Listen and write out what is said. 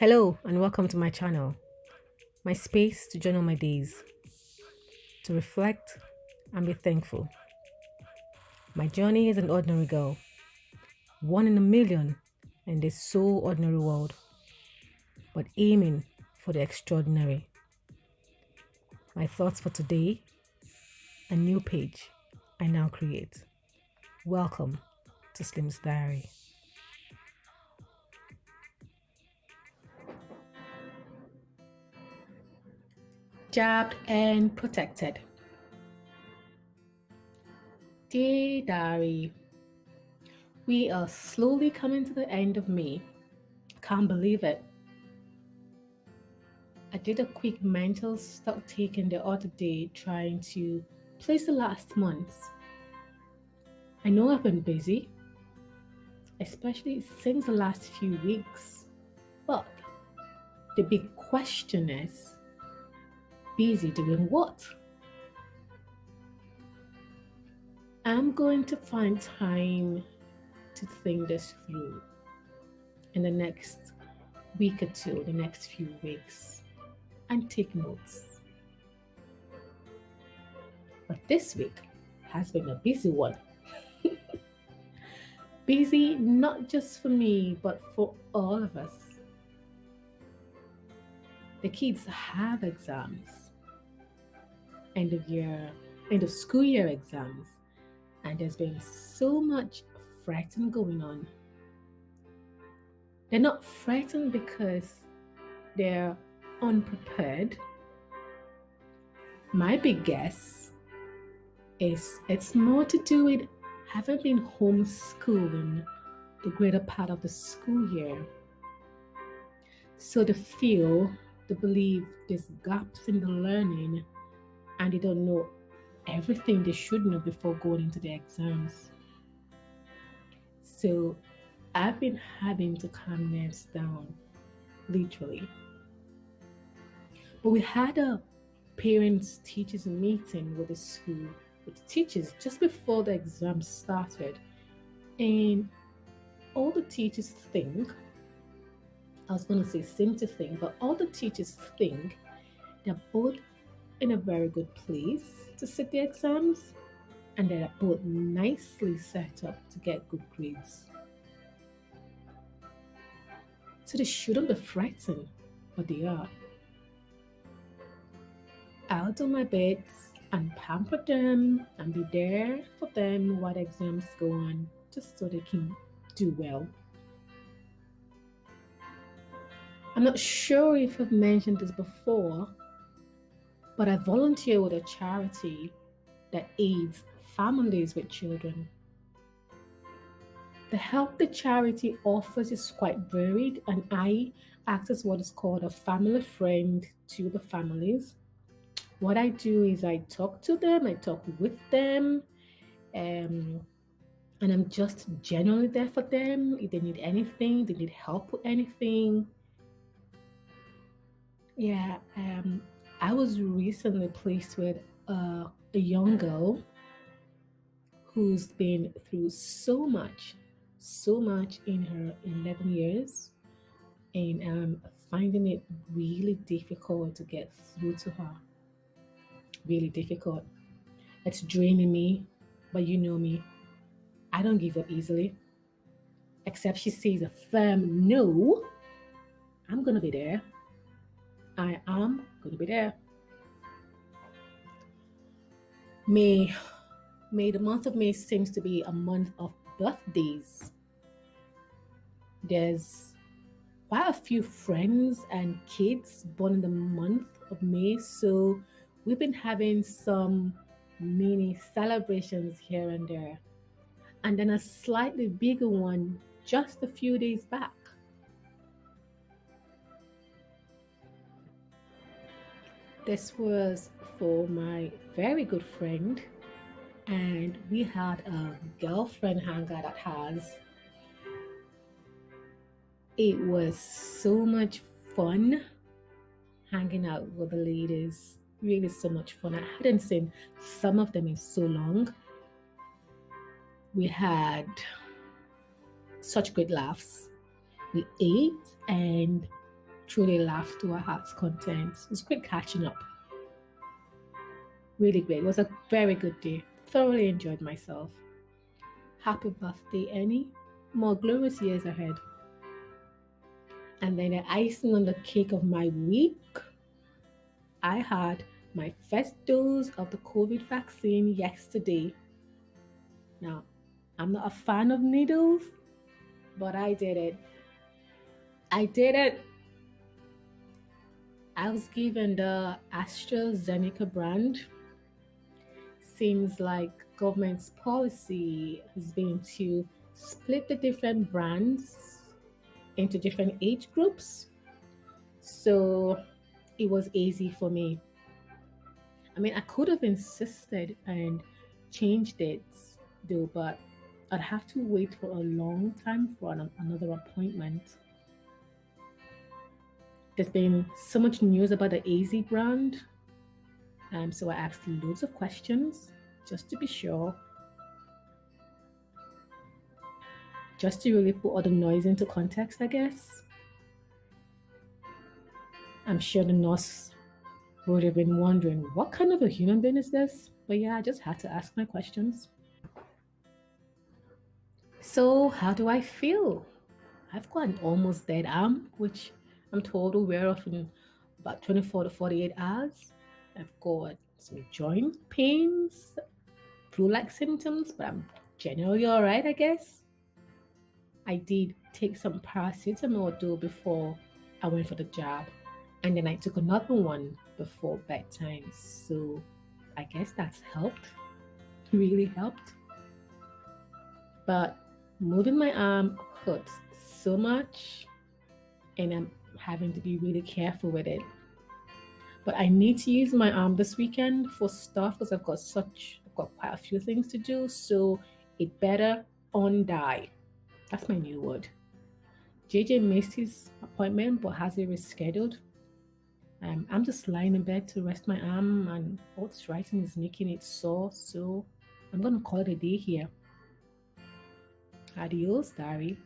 Hello and welcome to my channel, my space to journal my days, to reflect and be thankful. My journey is an ordinary girl, one in a million in this so ordinary world, but aiming for the extraordinary. My thoughts for today, a new page I now create. Welcome to Slim's Diary. Jabbed and protected. Dear Diary, we are slowly coming to the end of May. Can't believe it. I did a quick mental stock taking the other day trying to place the last months. I know I've been busy, especially since the last few weeks, but the big question is busy doing what? I'm going to find time to think this through in the next week or two, the next few weeks, and take notes. But this week has been a busy one. Busy not just for me, but for all of us. The kids have exams, end of year, end of school year exams, and there's been so much fretting going on. They're not frightened because they're unprepared. My big guess is it's more to do with having been homeschooling the greater part of the school year. So they believe there's gaps in the learning and they don't know everything they should know before going into the exams. So I've been having to calm nerves down, literally. But we had a parents teachers meeting with the school, with teachers just before the exam started. And all the teachers think, I was going to say seem to think, but all the teachers think they're both in a very good place to sit the exams and they're both nicely set up to get good grades. So they shouldn't be frightened, but they are. I'll do my best and pamper them and be there for them while the exams go on, just so they can do well. I'm not sure if I've mentioned this before, but I volunteer with a charity that aids families with children. The help the charity offers is quite varied, and I act as what is called a family friend to the families. What I do is I talk to them, I talk with them, um, and I'm just genuinely there for them. If they need anything, they need help with anything. Yeah, I was recently placed with a young girl who's been through so much in her 11 years, and I'm finding it really difficult to get through to her. Really difficult. It's draining me, but you know me, I don't give up easily. Except she says a firm no, I'm gonna be there. I am gonna be there. May May the month of May seems to be a month of birthdays. There's quite a few friends and kids born in the month of May, so we've been having some mini celebrations here and there. And then a slightly bigger one just a few days back. This was for my very good friend, and we had a girlfriend hangout at hers. It was so much fun hanging out with the ladies. Really, so much fun. I hadn't seen some of them in so long. We had such great laughs. We ate and truly laughed to our heart's content. It was great catching up. Really great. It was a very good day. Thoroughly enjoyed myself. Happy birthday, Annie. More glorious years ahead. And then the icing on the cake of my week, I had my first dose of the COVID vaccine yesterday. Now, I'm not a fan of needles, but I did it. I did it. I was given the AstraZeneca brand. Seems like government's policy has been to split the different brands into different age groups. So it was easy for me. I mean, I could have insisted and changed it though, but I'd have to wait for a long time for another appointment. There's been so much news about the AZ brand, so I asked loads of questions just to be sure, just to really put all the noise into context, I guess. I'm sure the nurse would have been wondering, what kind of a human being is this? But yeah, I just had to ask my questions. So, how do I feel? I've got an almost dead arm, which I'm told will wear off in about 24 to 48 hours. I've got some joint pains, flu like symptoms, but I'm generally all right, I guess. I did take some paracetamol though before I went for the jab, and then I took another one before bedtime. So I guess that's helped, really helped. But moving my arm hurts so much, and I'm having to be really careful with it. But I need to use my arm this weekend for stuff because I've got quite a few things to do. So it better on die. That's my new word. JJ missed his appointment but has it rescheduled. I'm just lying in bed to rest my arm, and all this writing is making it sore. So I'm gonna call it a day here. Adios, diary.